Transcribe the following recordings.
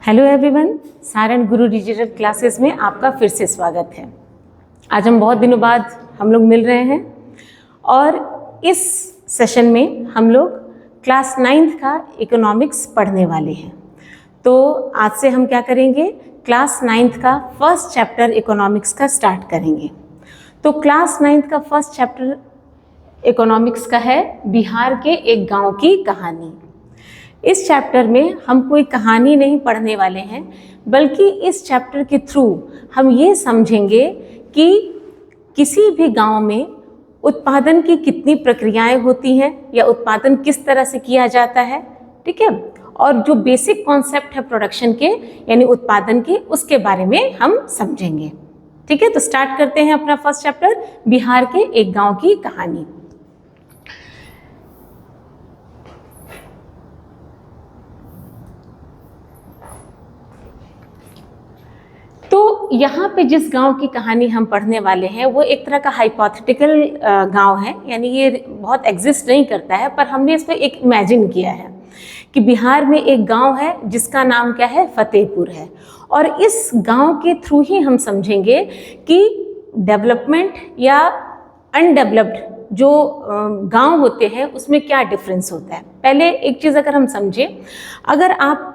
Hello everyone, Saran गुरु digital classes में आपका फिर से स्वागत है। आज हम बहुत दिनों बाद हम लोग मिल रहे हैं और इस सेशन में हम लोग क्लास 9th का इकोनॉमिक्स पढ़ने वाले हैं। तो आज से हम क्या करेंगे, क्लास 9th का फर्स्ट चैप्टर इकोनॉमिक्स का स्टार्ट करेंगे। तो क्लास 9th का फर्स्ट चैप्टर इकोनॉमिक्स का है बिहार के एक गांव की कहानी। इस चैप्टर में हम कोई कहानी नहीं पढ़ने वाले हैं, बल्कि इस चैप्टर के थ्रू हम ये समझेंगे कि किसी भी गांव में उत्पादन की कितनी प्रक्रियाएं होती हैं या उत्पादन किस तरह से किया जाता है, ठीक है। और जो बेसिक कॉन्सेप्ट है प्रोडक्शन के यानी उत्पादन के, उसके बारे में हम समझेंगे, ठीक है। तो स्टार्ट करते हैं अपना फर्स्ट चैप्टर बिहार के एक गाँव की कहानी। तो यहाँ पे जिस गांव की कहानी हम पढ़ने वाले हैं वो एक तरह का हाइपोथेटिकल गांव है, यानी ये बहुत एग्जिस्ट नहीं करता है, पर हमने इसको एक इमेजिन किया है कि बिहार में एक गांव है जिसका नाम क्या है, फतेहपुर है। और इस गांव के थ्रू ही हम समझेंगे कि डेवलपमेंट या अनडेवलप्ड जो गांव होते हैं उसमें क्या डिफरेंस होता है। पहले एक चीज़ अगर हम समझें, अगर आप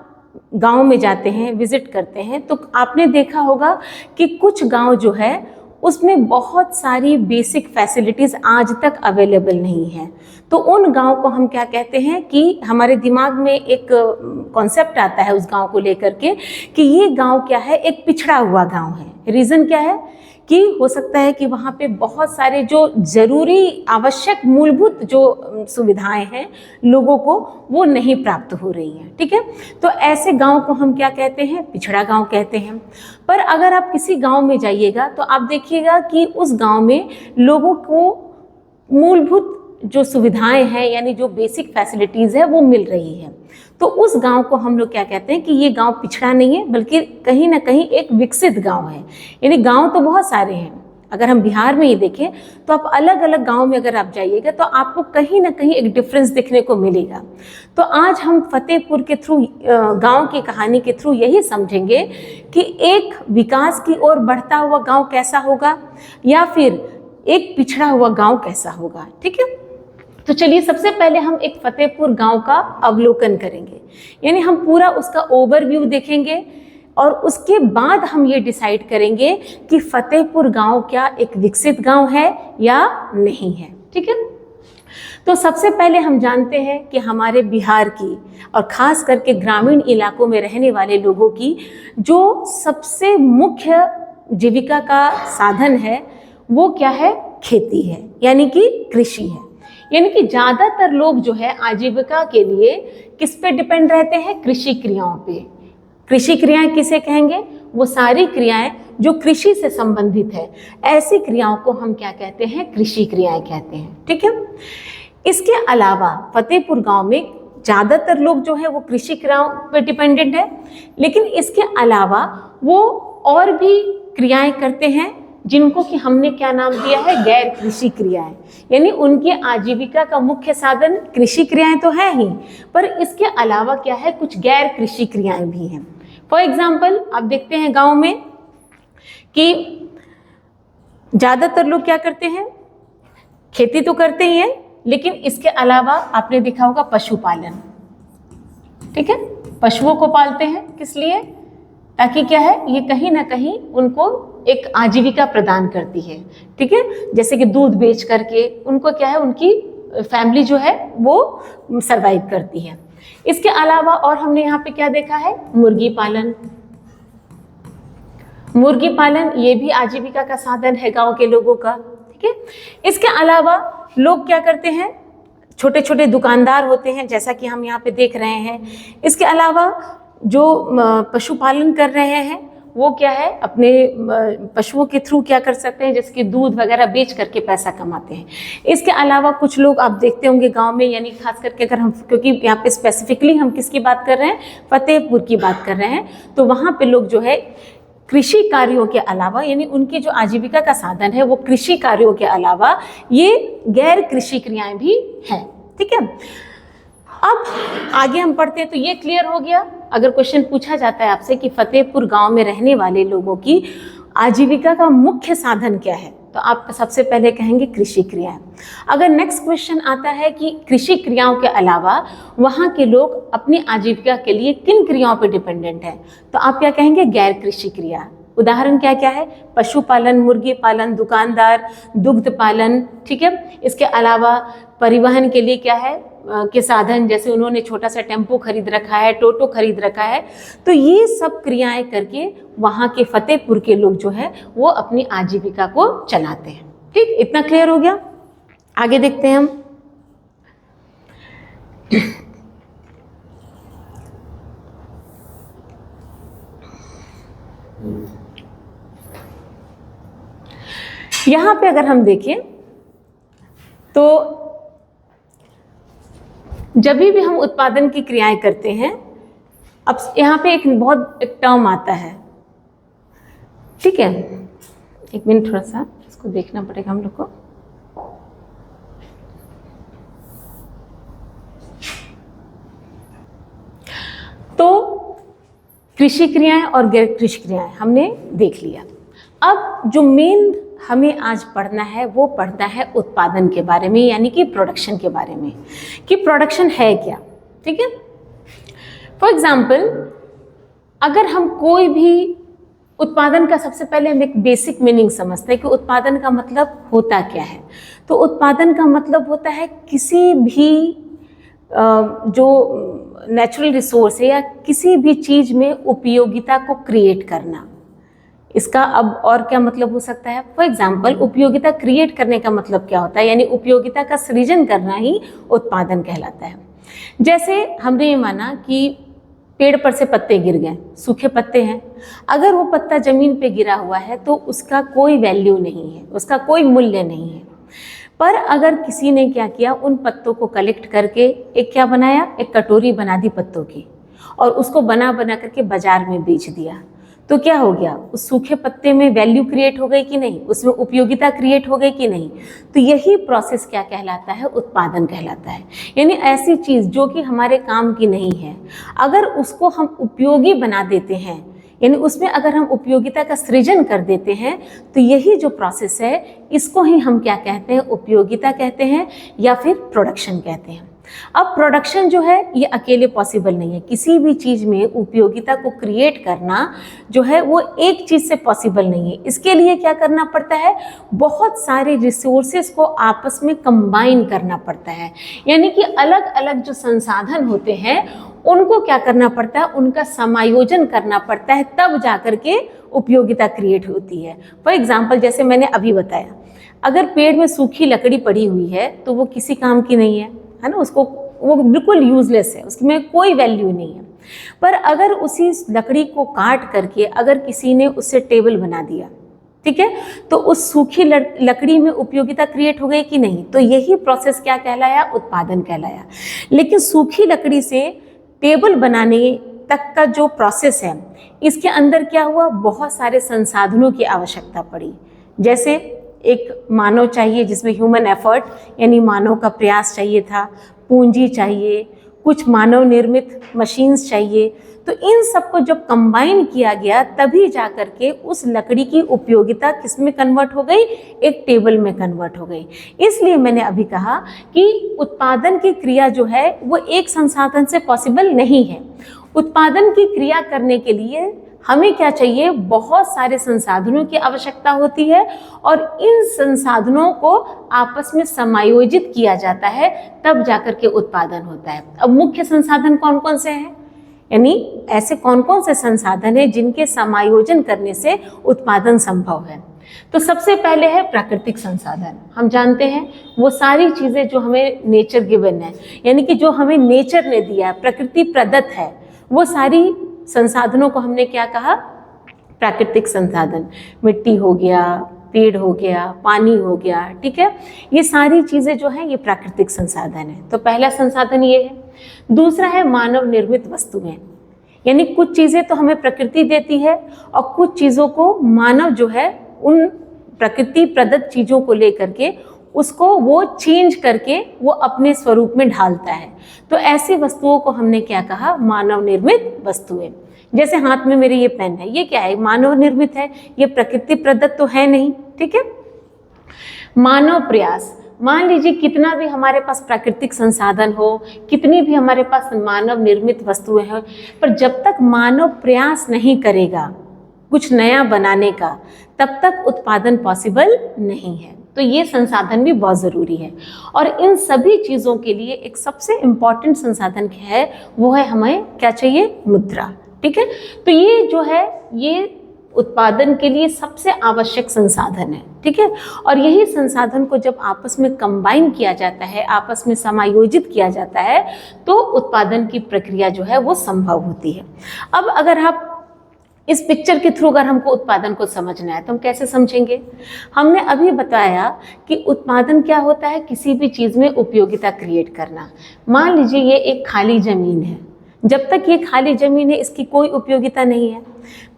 गांव में जाते हैं, विजिट करते हैं, तो आपने देखा होगा कि कुछ गांव जो है उसमें बहुत सारी बेसिक फैसिलिटीज़ आज तक अवेलेबल नहीं है। तो उन गांव को हम क्या कहते हैं कि हमारे दिमाग में एक कॉन्सेप्ट आता है उस गांव को लेकर के कि ये गांव क्या है, एक पिछड़ा हुआ गांव है। रीज़न क्या है कि हो सकता है कि वहाँ पे बहुत सारे जो ज़रूरी आवश्यक मूलभूत जो सुविधाएं हैं लोगों को वो नहीं प्राप्त हो रही हैं, ठीक है। तो ऐसे गांव को हम क्या कहते हैं, पिछड़ा गांव कहते हैं। पर अगर आप किसी गांव में जाइएगा तो आप देखिएगा कि उस गांव में लोगों को मूलभूत जो सुविधाएं हैं यानी जो बेसिक फैसिलिटीज़ है वो मिल रही है। तो उस गांव को हम लोग क्या कहते हैं कि ये गांव पिछड़ा नहीं है, बल्कि कहीं ना कहीं एक विकसित गांव है। यानी गांव तो बहुत सारे हैं, अगर हम बिहार में ही देखें तो आप अलग अलग गांव में अगर आप जाइएगा तो आपको कहीं ना कहीं एक डिफरेंस देखने को मिलेगा। तो आज हम फतेहपुर के थ्रू, गांव की कहानी के थ्रू यही समझेंगे कि एक विकास की ओर बढ़ता हुआ गांव कैसा होगा या फिर एक पिछड़ा हुआ गांव कैसा होगा, ठीक है। तो चलिए सबसे पहले हम एक फतेहपुर गांव का अवलोकन करेंगे, यानी हम पूरा उसका ओवरव्यू देखेंगे और उसके बाद हम ये डिसाइड करेंगे कि फतेहपुर गांव क्या एक विकसित गांव है या नहीं है, ठीक है। तो सबसे पहले हम जानते हैं कि हमारे बिहार की और ख़ास करके ग्रामीण इलाकों में रहने वाले लोगों की जो सबसे मुख्य जीविका का साधन है वो क्या है, खेती है, यानी कि कृषि है। यानी कि ज़्यादातर लोग जो है आजीविका के लिए किस पे डिपेंड रहते हैं, कृषि क्रियाओं पे। कृषि क्रियाएं किसे कहेंगे, वो सारी क्रियाएं जो कृषि से संबंधित है, ऐसी क्रियाओं को हम क्या कहते हैं, कृषि क्रियाएं कहते हैं, ठीक है। इसके अलावा फतेहपुर गांव में ज़्यादातर लोग जो है वो कृषि क्रियाओं पे डिपेंडेंट है, लेकिन इसके अलावा वो और भी क्रियाएं करते हैं जिनको कि हमने क्या नाम दिया है, गैर कृषि क्रियाएं। यानी उनकी आजीविका का मुख्य साधन कृषि क्रियाएं तो है ही, पर इसके अलावा क्या है, कुछ गैर कृषि क्रियाएं भी हैं। फॉर एग्जाम्पल आप देखते हैं गांव में कि ज़्यादातर लोग क्या करते हैं, खेती तो करते ही हैं, लेकिन इसके अलावा आपने देखा होगा पशुपालन, ठीक है। पशुओं को पालते हैं किस लिए, ताकि क्या है, ये कहीं ना कहीं उनको एक आजीविका प्रदान करती है, ठीक है। जैसे कि दूध बेच करके उनको क्या है, उनकी फैमिली जो है वो सरवाइव करती है। इसके अलावा और हमने यहाँ पे क्या देखा है, मुर्गी पालन। मुर्गी पालन ये भी आजीविका का साधन है गांव के लोगों का, ठीक है। इसके अलावा लोग क्या करते हैं, छोटे छोटे दुकानदार होते हैं, जैसा कि हम यहाँ पे देख रहे हैं। इसके अलावा जो पशुपालन कर रहे हैं वो क्या है, अपने पशुओं के थ्रू क्या कर सकते हैं, जैसे कि दूध वगैरह बेच करके पैसा कमाते हैं। इसके अलावा कुछ लोग आप देखते होंगे गांव में, यानी खास करके अगर हम, क्योंकि यहाँ पे स्पेसिफिकली हम किसकी बात कर रहे हैं, फतेहपुर की बात कर रहे हैं, तो वहाँ पे लोग जो है कृषि कार्यों के अलावा, यानी उनकी जो आजीविका का साधन है वो कृषि कार्यों के अलावा ये गैर कृषि क्रियाएं भी हैं, ठीक है। अब आगे हम पढ़ते हैं। तो ये क्लियर हो गया। अगर क्वेश्चन पूछा जाता है आपसे कि फतेहपुर गांव में रहने वाले लोगों की आजीविका का मुख्य साधन क्या है, तो आप सबसे पहले कहेंगे कृषि क्रियाएं। अगर नेक्स्ट क्वेश्चन आता है कि कृषि क्रियाओं के अलावा वहाँ के लोग अपनी आजीविका के लिए किन क्रियाओं पर डिपेंडेंट हैं, तो आप क्या कहेंगे, गैर कृषि क्रिया। उदाहरण क्या क्या है, पशुपालन, मुर्गी पालन, दुकानदार, दुग्ध पालन, ठीक है। इसके अलावा परिवहन के लिए क्या है के साधन, जैसे उन्होंने छोटा सा टेम्पो खरीद रखा है, टोटो खरीद रखा है। तो ये सब क्रियाएं करके वहाँ के फतेहपुर के लोग जो है वो अपनी आजीविका को चलाते हैं। ठीक, इतना क्लियर हो गया। आगे देखते हैं हम। यहाँ पे अगर हम देखें तो जब भी हम उत्पादन की क्रियाएं करते हैं, अब यहाँ पे एक टर्म आता है, ठीक है। एक मिनट, थोड़ा सा इसको देखना पड़ेगा हम लोग को। तो कृषि क्रियाएं और गैर कृषि क्रियाएं हमने देख लिया। अब जो मेन हमें आज पढ़ना है वो पढ़ना है उत्पादन के बारे में, यानी कि प्रोडक्शन के बारे में, कि प्रोडक्शन है क्या। ठीक है। फॉर एग्जाम्पल, अगर हम कोई भी उत्पादन का सबसे पहले हम एक बेसिक मीनिंग समझते हैं कि उत्पादन का मतलब होता क्या है। तो उत्पादन का मतलब होता है किसी भी जो नेचुरल रिसोर्स है या किसी भी चीज़ में उपयोगिता को क्रिएट करना। इसका अब और क्या मतलब हो सकता है, फॉर एग्जाम्पल उपयोगिता क्रिएट करने का मतलब क्या होता है, यानी उपयोगिता का सृजन करना ही उत्पादन कहलाता है। जैसे हमने ये माना कि पेड़ पर से पत्ते गिर गए, सूखे पत्ते हैं, अगर वो पत्ता जमीन पे गिरा हुआ है तो उसका कोई वैल्यू नहीं है, उसका कोई मूल्य नहीं है। पर अगर किसी ने क्या किया, उन पत्तों को कलेक्ट करके एक क्या बनाया, एक कटोरी बना दी पत्तों की, और उसको बना बना करके बाजार में बेच दिया, तो क्या हो गया, उस सूखे पत्ते में वैल्यू क्रिएट हो गई कि नहीं, उसमें उपयोगिता क्रिएट हो गई कि नहीं। तो यही प्रोसेस क्या कहलाता है, उत्पादन कहलाता है। यानी ऐसी चीज़ जो कि हमारे काम की नहीं है, अगर उसको हम उपयोगी बना देते हैं, यानी उसमें अगर हम उपयोगिता का सृजन कर देते हैं, तो यही जो प्रोसेस है इसको ही हम क्या कहते हैं, उपयोगिता कहते हैं या फिर प्रोडक्शन कहते हैं। अब प्रोडक्शन जो है ये अकेले पॉसिबल नहीं है, किसी भी चीज़ में उपयोगिता को क्रिएट करना जो है वो एक चीज़ से पॉसिबल नहीं है। इसके लिए क्या करना पड़ता है, बहुत सारे रिसोर्सेज को आपस में कंबाइन करना पड़ता है, यानी कि अलग अलग जो संसाधन होते हैं उनको क्या करना पड़ता है, उनका समायोजन करना पड़ता है, तब जाकर के उपयोगिता क्रिएट होती है। फॉर एग्जाम्पल, जैसे मैंने अभी बताया, अगर पेड़ में सूखी लकड़ी पड़ी हुई है तो वो किसी काम की नहीं है ना, उसको वो बिल्कुल यूजलेस है, उसमें कोई वैल्यू नहीं है। पर अगर उसी लकड़ी को काट करके अगर किसी ने उससे टेबल बना दिया, ठीक है, तो उस सूखी लकड़ी में उपयोगिता क्रिएट हो गई कि नहीं। तो यही प्रोसेस क्या कहलाया, उत्पादन कहलाया। लेकिन सूखी लकड़ी से टेबल बनाने तक का जो प्रोसेस है, इसके अंदर क्या हुआ, बहुत सारे संसाधनों की आवश्यकता पड़ी। जैसे एक मानव चाहिए, जिसमें ह्यूमन एफर्ट यानी मानव का प्रयास चाहिए था, पूंजी चाहिए, कुछ मानव निर्मित मशीन्स चाहिए। तो इन सबको जब कंबाइन किया गया तभी जा कर के उस लकड़ी की उपयोगिता किस में कन्वर्ट हो गई, एक टेबल में कन्वर्ट हो गई। इसलिए मैंने अभी कहा कि उत्पादन की क्रिया जो है वो एक संसाधन से पॉसिबल नहीं है। उत्पादन की क्रिया करने के लिए हमें क्या चाहिए, बहुत सारे संसाधनों की आवश्यकता होती है, और इन संसाधनों को आपस में समायोजित किया जाता है, तब जाकर के उत्पादन होता है। अब मुख्य संसाधन कौन कौन से हैं, यानी ऐसे कौन कौन से संसाधन हैं जिनके समायोजन करने से उत्पादन संभव है। तो सबसे पहले है प्राकृतिक संसाधन। हम जानते हैं वो सारी चीज़ें जो हमें नेचर गिवन है, यानी कि जो हमें नेचर ने दिया है, प्रकृति प्रदत्त है, वो सारी संसाधनों को हमने क्या कहा, प्राकृतिक संसाधन। मिट्टी हो गया, पेड़ हो गया, पानी हो गया, ठीक है, ये सारी चीज़ें जो हैं ये प्राकृतिक संसाधन है। तो पहला संसाधन ये है। दूसरा है मानव निर्मित वस्तुएं, यानी कुछ चीज़ें तो हमें प्रकृति देती है और कुछ चीज़ों को मानव जो है उन प्रकृति प्रदत्त चीज़ों को लेकर के उसको वो चेंज करके वो अपने स्वरूप में ढालता है। तो ऐसी वस्तुओं को हमने क्या कहा, मानव निर्मित वस्तुएं। जैसे हाथ में मेरे ये पेन है, ये क्या है, मानव निर्मित है, ये प्रकृति प्रदत्त तो है नहीं, ठीक है। मानव प्रयास, मान लीजिए कितना भी हमारे पास प्राकृतिक संसाधन हो, कितनी भी हमारे पास मानव निर्मित वस्तुएं हैं, पर जब तक मानव प्रयास नहीं करेगा कुछ नया बनाने का, तब तक उत्पादन पॉसिबल नहीं है। तो ये संसाधन भी बहुत ज़रूरी है। और इन सभी चीज़ों के लिए एक सबसे इम्पॉर्टेंट संसाधन क्या है, वो है हमें क्या चाहिए, मुद्रा, ठीक है। तो ये जो है ये उत्पादन के लिए सबसे आवश्यक संसाधन है, ठीक है। और यही संसाधन को जब आपस में कंबाइन किया जाता है, आपस में समायोजित किया जाता है, तो उत्पादन की प्रक्रिया जो है वो संभव होती है। अब अगर आप इस पिक्चर के थ्रू अगर हमको उत्पादन को समझना है तो हम कैसे समझेंगे। हमने अभी बताया कि उत्पादन क्या होता है, किसी भी चीज़ में उपयोगिता क्रिएट करना। मान लीजिए ये एक खाली ज़मीन है, जब तक ये खाली ज़मीन है इसकी कोई उपयोगिता नहीं है,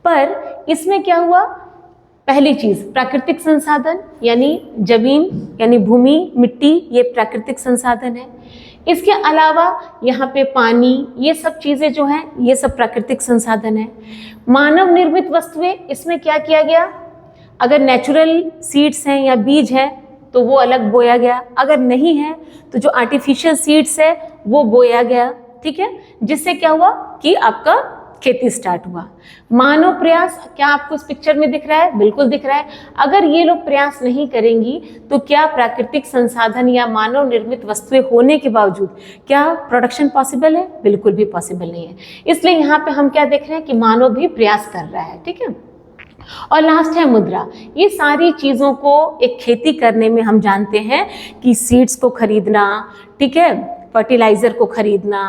पर इसमें क्या हुआ, पहली चीज़ प्राकृतिक संसाधन यानी ज़मीन यानी भूमि, मिट्टी, ये प्राकृतिक संसाधन है। इसके अलावा यहाँ पे पानी, ये सब चीज़ें जो हैं ये सब प्राकृतिक संसाधन है। मानव निर्मित वस्तुएं, इसमें क्या किया गया, अगर नेचुरल सीड्स हैं या बीज हैं तो वो अलग बोया गया, अगर नहीं है तो जो आर्टिफिशियल सीड्स है वो बोया गया, ठीक है, जिससे क्या हुआ कि आपका खेती स्टार्ट हुआ। मानव प्रयास, क्या आपको इस पिक्चर में दिख रहा है, बिल्कुल दिख रहा है। अगर ये लोग प्रयास नहीं करेंगी तो क्या प्राकृतिक संसाधन या मानव निर्मित वस्तुएं होने के बावजूद क्या प्रोडक्शन पॉसिबल है, बिल्कुल भी पॉसिबल नहीं है। इसलिए यहाँ पे हम क्या देख रहे हैं कि मानव भी प्रयास कर रहा है, ठीक है। और लास्ट है मुद्रा। ये सारी चीज़ों को एक खेती करने में हम जानते हैं कि सीड्स को खरीदना, ठीक है, फर्टिलाइज़र को खरीदना,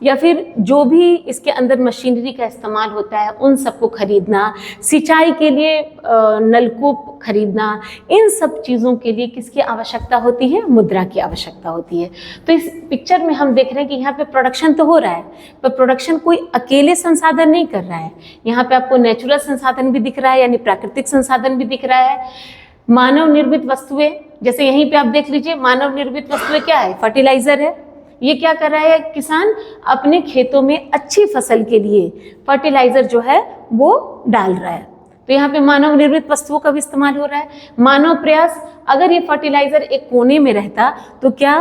या फिर जो भी इसके अंदर मशीनरी का इस्तेमाल होता है उन सबको खरीदना, सिंचाई के लिए नलकूप खरीदना, इन सब चीज़ों के लिए किसकी आवश्यकता होती है, मुद्रा की आवश्यकता होती है। तो इस पिक्चर में हम देख रहे हैं कि यहाँ पे प्रोडक्शन तो हो रहा है, पर प्रोडक्शन कोई अकेले संसाधन नहीं कर रहा है। यहाँ पे आपको नेचुरल संसाधन भी दिख रहा है यानी प्राकृतिक संसाधन भी दिख रहा है। मानव निर्मित वस्तुएं, जैसे यहीं पे आप देख लीजिए, मानव निर्मित वस्तुएं क्या है, फर्टिलाइज़र है। ये क्या कर रहा है, किसान अपने खेतों में अच्छी फसल के लिए फर्टिलाइज़र जो है वो डाल रहा है, तो यहाँ पे मानव निर्मित वस्तुओं का भी इस्तेमाल हो रहा है। मानव प्रयास, अगर ये फर्टिलाइज़र एक कोने में रहता तो क्या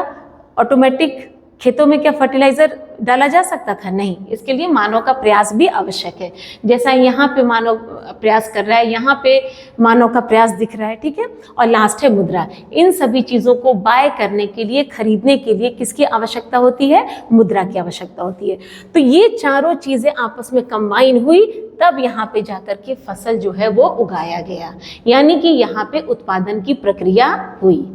ऑटोमेटिक खेतों में क्या फर्टिलाइज़र डाला जा सकता था, नहीं, इसके लिए मानव का प्रयास भी आवश्यक है। जैसा यहाँ पे मानव प्रयास कर रहा है, यहाँ पे मानव का प्रयास दिख रहा है, ठीक है। और लास्ट है मुद्रा। इन सभी चीज़ों को बाय करने के लिए, खरीदने के लिए किसकी आवश्यकता होती है, मुद्रा की आवश्यकता होती है। तो ये चारों चीज़ें आपस में कंबाइन हुई, तब यहाँ पे जाकर के फसल जो है वो उगाया गया, यानी कि यहाँ पे उत्पादन की प्रक्रिया हुई।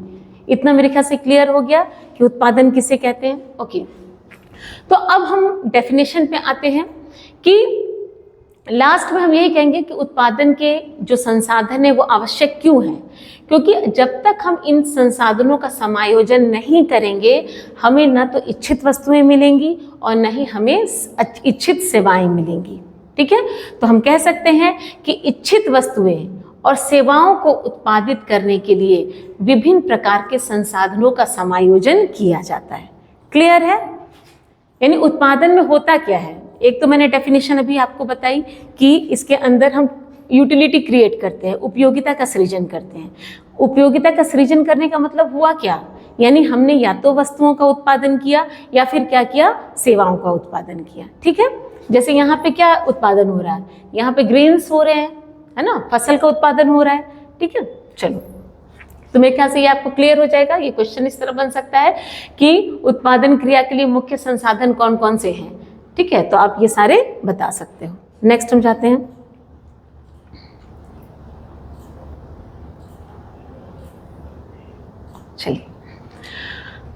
इतना मेरे ख्याल से क्लियर हो गया कि उत्पादन किसे कहते हैं, ओके। तो अब हम डेफिनेशन पे आते हैं कि लास्ट में हम यही कहेंगे कि उत्पादन के जो संसाधन है वो आवश्यक क्यों हैं, क्योंकि जब तक हम इन संसाधनों का समायोजन नहीं करेंगे, हमें न तो इच्छित वस्तुएं मिलेंगी और न ही हमें इच्छित सेवाएं मिलेंगी, ठीक है। तो हम कह सकते हैं कि इच्छित वस्तुएं और सेवाओं को उत्पादित करने के लिए विभिन्न प्रकार के संसाधनों का समायोजन किया जाता है। क्लियर है? यानी उत्पादन में होता क्या है, एक तो मैंने डेफिनेशन अभी आपको बताई कि इसके अंदर हम यूटिलिटी क्रिएट करते हैं, उपयोगिता का सृजन करते हैं। उपयोगिता का सृजन करने का मतलब हुआ क्या, यानी हमने या तो वस्तुओं का उत्पादन किया या फिर क्या किया, सेवाओं का उत्पादन किया, ठीक है। जैसे यहाँ पे क्या उत्पादन हो रहा है, यहाँ पे ग्रेन्स हो रहे हैं, है ना, फसल का उत्पादन हो रहा है, ठीक है। चलो, तो मेरे ख्याल से ये आपको क्लियर हो जाएगा। ये क्वेश्चन इस तरह बन सकता है कि उत्पादन क्रिया के लिए मुख्य संसाधन कौन कौन से हैं, ठीक है, तो आप ये सारे बता सकते हो। नेक्स्ट हम जाते हैं। चलिए,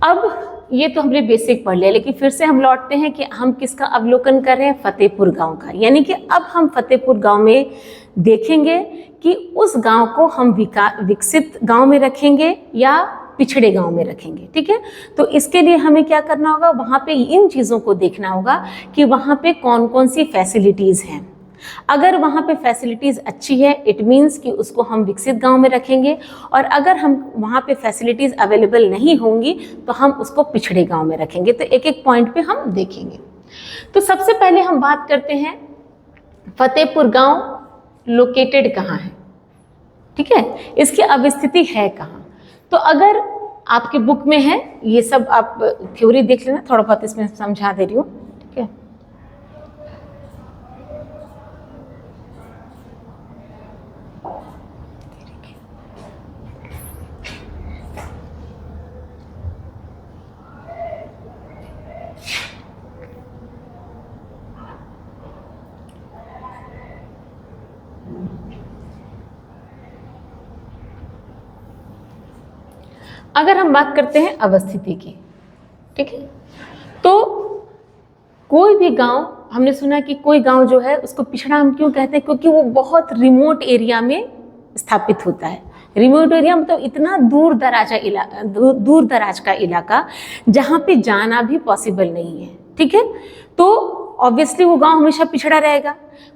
अब ये तो हमने बेसिक पढ़ लिया, लेकिन फिर से हम लौटते हैं कि हम किसका अवलोकन कर रहे हैं, फतेहपुर गांव का। यानी कि अब हम फतेहपुर गांव में देखेंगे कि उस गांव को हम विकसित गांव में रखेंगे या पिछड़े गांव में रखेंगे, ठीक है। तो इसके लिए हमें क्या करना होगा, वहाँ पे इन चीज़ों को देखना होगा कि वहाँ पे कौन कौन सी फैसिलिटीज़ हैं। अगर वहाँ पे फैसिलिटीज़ अच्छी है, इट मीन्स कि उसको हम विकसित गांव में रखेंगे, और अगर हम वहाँ पे फैसिलिटीज़ अवेलेबल नहीं होंगी तो हम उसको पिछड़े गांव में रखेंगे। तो एक एक पॉइंट पे हम देखेंगे। तो सबसे पहले हम बात करते हैं फतेहपुर गांव लोकेटेड कहाँ है, ठीक है, इसकी अवस्थिति है कहाँ। तो अगर आपके बुक में है ये सब, आप थ्योरी देख लेना, थोड़ा बहुत इसमें समझा दे रही हूँ, ठीक है। अगर हम बात करते हैं अवस्थिति की, ठीक है, तो कोई भी गांव, हमने सुना कि कोई गांव जो है उसको पिछड़ा हम क्यों कहते हैं, क्योंकि वो बहुत रिमोट एरिया में स्थापित होता है। रिमोट एरिया मतलब इतना दूर दराज का इलाका जहाँ पे जाना भी पॉसिबल नहीं है, ठीक है। तो ऑब्वियसली वो गांव हमेशा पिछड़ा रहेगा।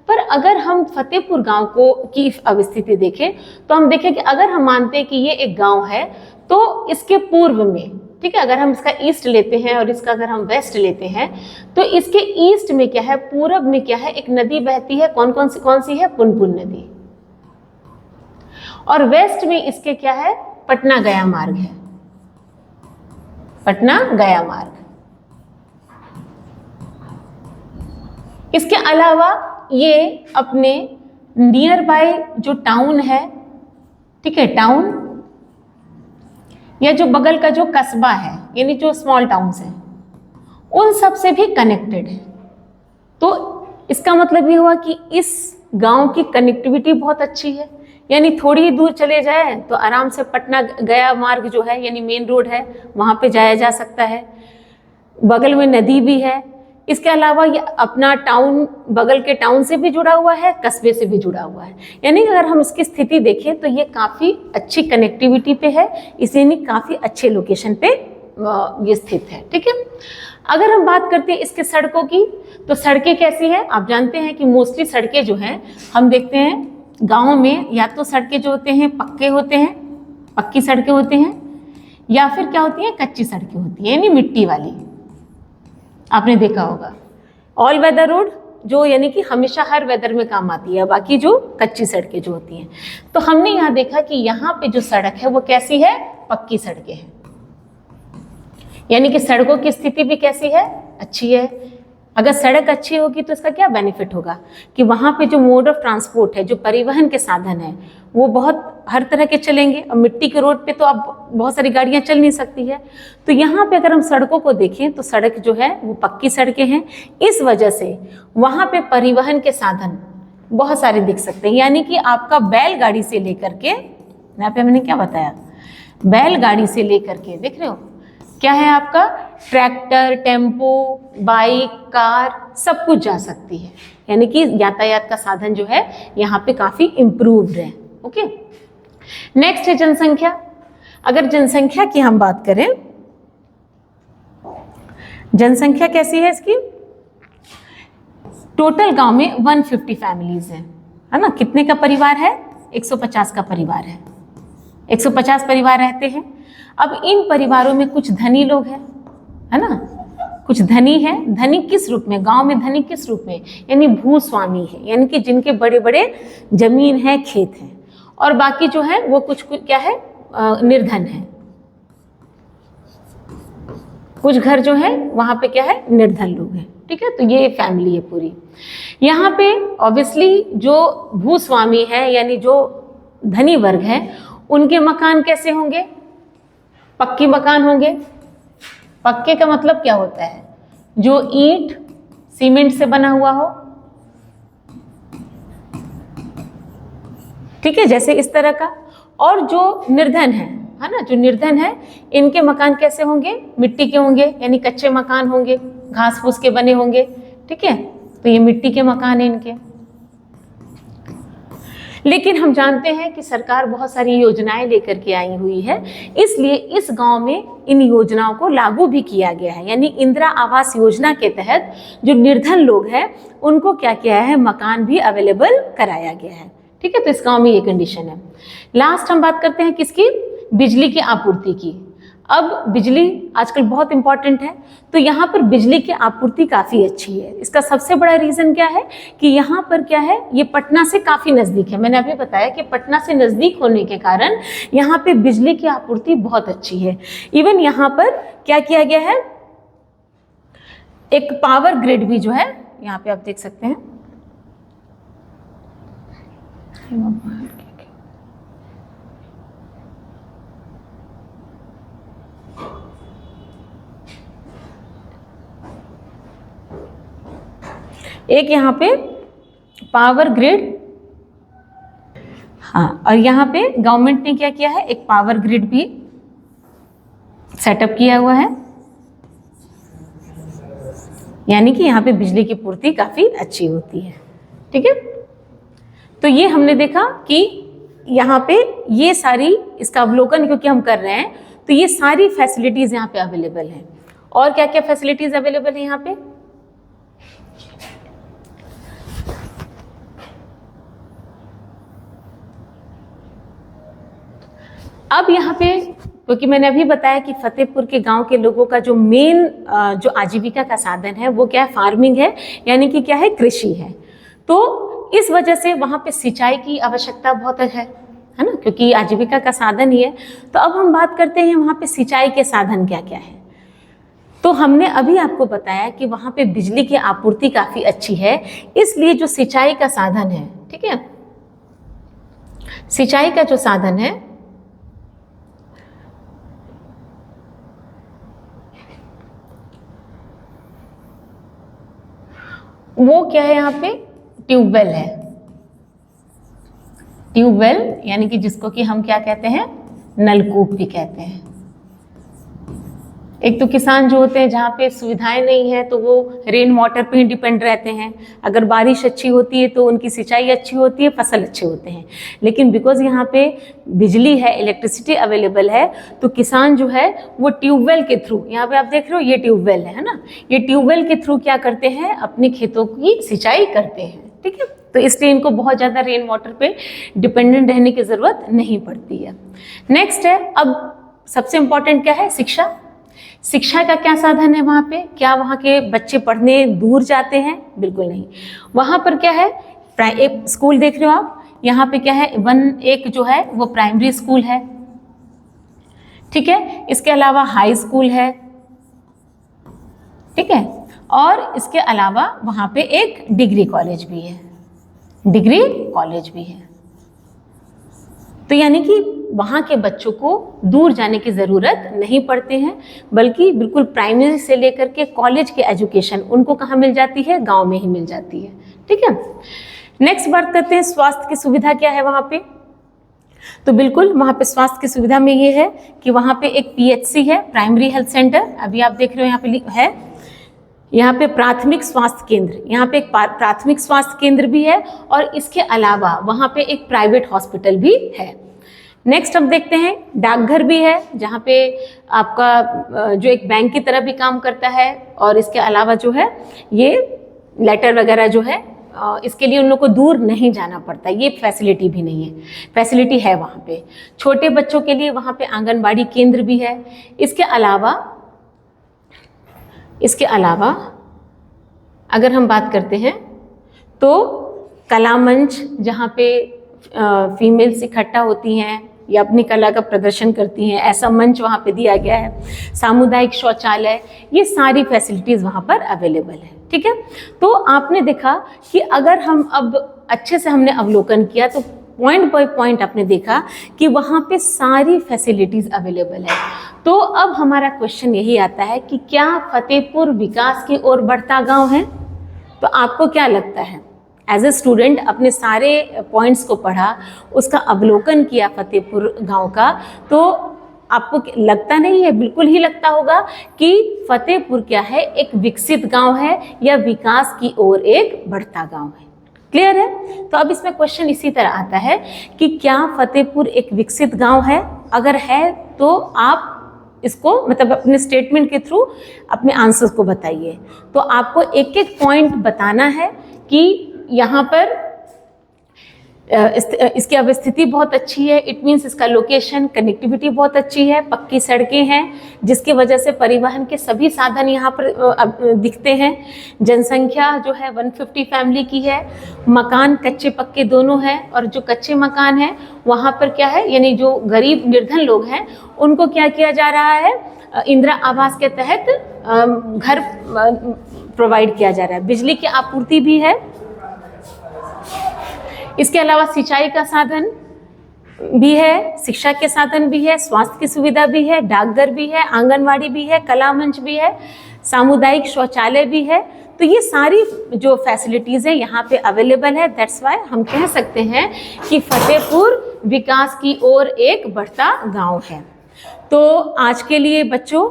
पर अगर हम फतेहपुर गांव की अवस्थिति देखें तो हम देखें कि अगर हम मानते हैं कि ये एक गांव है तो इसके पूर्व में, ठीक है, अगर हम इसका ईस्ट लेते हैं और इसका अगर हम वेस्ट लेते हैं तो इसके ईस्ट में क्या है, पूरब में क्या है, एक नदी बहती है। कौन सी है? पुनपुन नदी। और वेस्ट में इसके क्या है, पटना गया मार्ग है, पटना गया मार्ग। इसके अलावा ये अपने नियर बाय जो टाउन है, ठीक है, टाउन या जो बगल का जो कस्बा है, यानी जो स्मॉल टाउन्स हैं, उन सब से भी कनेक्टेड है। तो इसका मतलब ये हुआ कि इस गांव की कनेक्टिविटी बहुत अच्छी है, यानी थोड़ी ही दूर चले जाए तो आराम से पटना गया मार्ग जो है, यानी मेन रोड है, वहाँ पे जाया जा सकता है। बगल में नदी भी है। इसके अलावा ये अपना टाउन, बगल के टाउन से भी जुड़ा हुआ है, कस्बे से भी जुड़ा हुआ है। यानी अगर हम इसकी स्थिति देखें तो ये काफ़ी अच्छी कनेक्टिविटी पे है, इसे काफ़ी अच्छे लोकेशन पे ये स्थित है, ठीक है। अगर हम बात करते हैं इसके सड़कों की, तो सड़कें कैसी है, आप जानते हैं कि मोस्टली सड़कें जो हैं हम देखते हैं गाँव में, या तो सड़कें जो होते हैं पक्के होते हैं, पक्की सड़कें होती हैं, या फिर क्या होती हैं, कच्ची सड़कें होती हैं, यानी मिट्टी वाली। आपने देखा होगा ऑल वेदर रोड जो, यानी कि हमेशा हर वेदर में काम आती है, बाकी जो कच्ची सड़कें जो होती हैं। तो हमने यहाँ देखा कि यहाँ पे जो सड़क है वो कैसी है, पक्की सड़कें हैं, यानी कि सड़कों की स्थिति भी कैसी है, अच्छी है। अगर सड़क अच्छी होगी तो इसका क्या बेनिफिट होगा कि वहाँ पे जो मोड ऑफ ट्रांसपोर्ट है, जो परिवहन के साधन है, वो बहुत हर तरह के चलेंगे। और मिट्टी के रोड पे तो अब बहुत सारी गाड़ियाँ चल नहीं सकती है। तो यहाँ पे अगर हम सड़कों को देखें तो सड़क जो है वो पक्की सड़कें हैं, इस वजह से वहाँ पे परिवहन के साधन बहुत सारे दिख सकते हैं। यानी कि आपका बैलगाड़ी से लेकर के, यहाँ पे मैंने क्या बताया, बैलगाड़ी से लेकर के, देख रहे हो क्या है आपका, ट्रैक्टर, टेम्पो, बाइक, कार, सब कुछ जा सकती है। यानी कि यातायात का साधन जो है यहाँ पे काफ़ी इम्प्रूव्ड है। ओके, नेक्स्ट है जनसंख्या। अगर जनसंख्या की हम बात करें, जनसंख्या कैसी है इसकी, टोटल गांव में 150 फैमिलीज है ना। कितने का परिवार है, 150 का परिवार है, 150 परिवार रहते हैं। अब इन परिवारों में कुछ धनी लोग हैं, है ना, कुछ धनी है। धनी किस रूप में, गांव में धनी किस रूप में, यानी भूस्वामी है, यानी कि जिनके बड़े बड़े जमीन है, खेत हैं। और बाकी जो है वो कुछ क्या है, निर्धन है। कुछ घर जो है वहाँ पे क्या है, निर्धन लोग हैं, ठीक है। तो ये फैमिली है पूरी। यहाँ पे ऑब्वियसली जो भूस्वामी है, यानी जो धनी वर्ग है, उनके मकान कैसे होंगे, पक्की मकान होंगे। पक्के का मतलब क्या होता है, जो ईंट सीमेंट से बना हुआ हो, ठीक है, जैसे इस तरह का। और जो निर्धन है ना, जो निर्धन है, इनके मकान कैसे होंगे, मिट्टी के होंगे, यानी कच्चे मकान होंगे, घास फूस के बने होंगे, ठीक है। तो ये मिट्टी के मकान है इनके। लेकिन हम जानते हैं कि सरकार बहुत सारी योजनाएं लेकर के आई हुई है, इसलिए इस गांव में इन योजनाओं को लागू भी किया गया है। यानी इंदिरा आवास योजना के तहत जो निर्धन लोग हैं उनको क्या किया है, मकान भी अवेलेबल कराया गया है। ठीक है, तो इस गांव में ये कंडीशन है। लास्ट हम बात करते हैं किसकी, बिजली की आपूर्ति की। अब बिजली आजकल बहुत इंपॉर्टेंट है, तो यहाँ पर बिजली की आपूर्ति काफ़ी अच्छी है। इसका सबसे बड़ा रीज़न क्या है कि यहाँ पर क्या है, ये पटना से काफ़ी नज़दीक है। मैंने अभी बताया कि पटना से नज़दीक होने के कारण यहाँ पे बिजली की आपूर्ति बहुत अच्छी है। इवन यहाँ पर क्या किया गया है, एक पावर ग्रिड भी जो है यहाँ पे आप देख सकते हैं। एक यहाँ पे पावर ग्रिड, हाँ, और यहाँ पे गवर्नमेंट ने क्या किया है, एक पावर ग्रिड भी सेटअप किया हुआ है। यानी कि यहाँ पे बिजली की पूर्ति काफ़ी अच्छी होती है। ठीक है, तो ये हमने देखा कि यहाँ पे ये सारी, इसका अवलोकन क्योंकि हम कर रहे हैं, तो ये सारी फैसिलिटीज़ यहाँ पे अवेलेबल हैं। और क्या क्या फैसिलिटीज़ अवेलेबल है यहाँ पे, अब यहाँ पे क्योंकि मैंने अभी बताया कि फतेहपुर के गांव के लोगों का जो मेन जो आजीविका का साधन है वो क्या है, फार्मिंग है, यानी कि क्या है, कृषि है। तो इस वजह से वहाँ पे सिंचाई की आवश्यकता बहुत है ना, क्योंकि आजीविका का साधन ही है। तो अब हम बात करते हैं वहाँ पे सिंचाई के साधन क्या क्या है। तो हमने अभी आपको बताया कि वहाँ पे बिजली की आपूर्ति काफ़ी अच्छी है, इसलिए जो सिंचाई का साधन है, ठीक है, सिंचाई का जो साधन है वो क्या है, यहाँ पे ट्यूबवेल है। ट्यूबवेल यानी कि जिसको कि हम क्या कहते हैं, नलकूप भी कहते हैं। एक तो किसान जो होते हैं जहाँ पे सुविधाएं नहीं है तो वो रेन वाटर पे ही डिपेंड रहते हैं। अगर बारिश अच्छी होती है तो उनकी सिंचाई अच्छी होती है, फसल अच्छे होते हैं। लेकिन बिकॉज यहाँ पे बिजली है, इलेक्ट्रिसिटी अवेलेबल है, तो किसान जो है वो ट्यूबवेल के थ्रू, यहाँ पे आप देख रहे हो ये ट्यूबवेल है ना, ये ट्यूबवेल के थ्रू क्या करते हैं, अपने खेतों की सिंचाई करते हैं। ठीक है, तो इसलिए इनको बहुत ज़्यादा रेन वाटर पे डिपेंडेंट रहने की ज़रूरत नहीं पड़ती है। नेक्स्ट है, अब सबसे इम्पॉर्टेंट क्या है, शिक्षा। शिक्षा का क्या साधन है वहाँ पे, क्या वहाँ के बच्चे पढ़ने दूर जाते हैं, बिल्कुल नहीं। वहाँ पर क्या है, एक स्कूल देख रहे हो आप, यहाँ पे क्या है, एक जो है वो प्राइमरी स्कूल है। ठीक है, इसके अलावा हाई स्कूल है। ठीक है, और इसके अलावा वहाँ पे एक डिग्री कॉलेज भी है, डिग्री कॉलेज भी है। तो यानी कि वहाँ के बच्चों को दूर जाने की ज़रूरत नहीं पड़ती है, बल्कि बिल्कुल प्राइमरी से लेकर के कॉलेज के एजुकेशन उनको कहाँ मिल जाती है, गांव में ही मिल जाती है। ठीक है, नेक्स्ट बात करते हैं स्वास्थ्य की सुविधा क्या है वहाँ पे। तो बिल्कुल वहाँ पे स्वास्थ्य की सुविधा में ये है कि वहाँ पे एक PHC है, प्राइमरी हेल्थ सेंटर, अभी आप देख रहे हो यहाँ पे है। यहाँ पे प्राथमिक स्वास्थ्य केंद्र, यहाँ पे एक प्राथमिक स्वास्थ्य केंद्र भी है, और इसके अलावा वहाँ पे एक प्राइवेट हॉस्पिटल भी है। नेक्स्ट हम देखते हैं डाकघर भी है, जहाँ पे आपका जो एक बैंक की तरह भी काम करता है, और इसके अलावा जो है ये लेटर वगैरह जो है इसके लिए उन लोगों को दूर नहीं जाना पड़ता, ये फैसिलिटी भी नहीं है, फैसिलिटी है वहाँ पे। छोटे बच्चों के लिए वहाँ पे आंगनबाड़ी केंद्र भी है। इसके अलावा अगर हम बात करते हैं तो कला मंच, जहाँ पे फीमेल्स इकट्ठा होती हैं या अपनी कला का प्रदर्शन करती हैं, ऐसा मंच वहाँ पे दिया गया है। सामुदायिक शौचालय, ये सारी फैसिलिटीज़ वहाँ पर अवेलेबल है। ठीक है, तो आपने देखा कि अगर हम अब अच्छे से हमने अवलोकन किया तो पॉइंट बाय पॉइंट आपने देखा कि वहाँ पे सारी फैसिलिटीज़ अवेलेबल है। तो अब हमारा क्वेश्चन यही आता है कि क्या फतेहपुर विकास की ओर बढ़ता गांव है? तो आपको क्या लगता है, एज ए स्टूडेंट अपने सारे पॉइंट्स को पढ़ा, उसका अवलोकन किया फतेहपुर गांव का, तो आपको लगता नहीं है, बिल्कुल ही लगता होगा कि फतेहपुर क्या है, एक विकसित गांव है या विकास की ओर एक बढ़ता गांव है। क्लियर है? तो अब इसमें क्वेश्चन इसी तरह आता है कि क्या फतेहपुर एक विकसित गांव है? अगर है तो आप इसको मतलब अपने स्टेटमेंट के थ्रू अपने आंसर्स को बताइए। तो आपको एक एक पॉइंट बताना है कि यहाँ पर इसकी अवस्थिति बहुत अच्छी है, इट मीन्स इसका लोकेशन, कनेक्टिविटी बहुत अच्छी है, पक्की सड़कें हैं जिसकी वजह से परिवहन के सभी साधन यहाँ पर दिखते हैं। जनसंख्या जो है 150 फैमिली की है, मकान कच्चे पक्के दोनों हैं, और जो कच्चे मकान हैं वहाँ पर क्या है, यानी जो गरीब निर्धन लोग हैं उनको क्या किया जा रहा है, इंदिरा आवास के तहत घर प्रोवाइड किया जा रहा है। बिजली की आपूर्ति भी है, इसके अलावा सिंचाई का साधन भी है, शिक्षा के साधन भी है, स्वास्थ्य की सुविधा भी है, डाकघर भी है, आंगनवाड़ी भी है, कला मंच भी है, सामुदायिक शौचालय भी है। तो ये सारी जो फैसिलिटीज़ है यहाँ पे अवेलेबल है। दैट्स वाई हम कह सकते हैं कि फतेहपुर विकास की ओर एक बढ़ता गांव है। तो आज के लिए बच्चों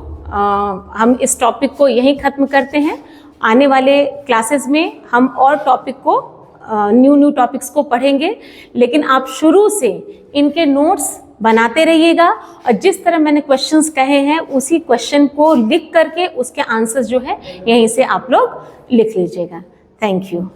हम इस टॉपिक को यहीं ख़त्म करते हैं। आने वाले क्लासेस में हम और टॉपिक को न्यू टॉपिक्स को पढ़ेंगे, लेकिन आप शुरू से इनके नोट्स बनाते रहिएगा और जिस तरह मैंने क्वेश्चंस कहे हैं उसी क्वेश्चन को लिख करके उसके आंसर्स जो है यहीं से आप लोग लिख लीजिएगा। Thank you.